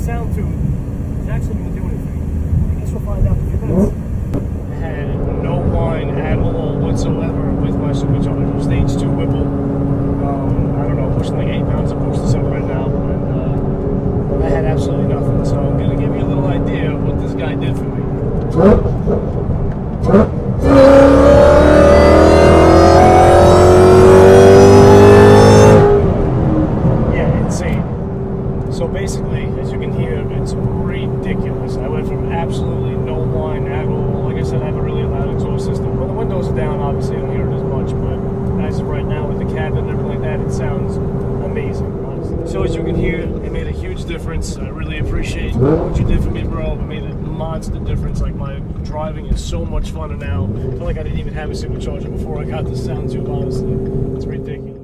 sound tube is actually going to do anything. I guess we'll find out in a few minutes. I had no whine at all whatsoever with my supercharger. Stage 2 Whipple. I don't know, pushing like 8 pounds of push to something right now. And I had absolutely nothing. So I'm going to give you a little idea of what this guy did for me. Yeah, insane. So basically, as you can hear, it's ridiculous. I went from absolutely no whine at all. Like I said, I have a really loud exhaust system. When the windows are down, obviously I don't hear it as much, but as of right now with the cabin and everything like that, it sounds amazing, honestly. So as you can hear, it made a huge difference. I really appreciate what you did for me, bro. It made a monster difference. Like, my driving is so much funner now. I feel like I didn't even have a supercharger before I got this sound tube, honestly. It's ridiculous.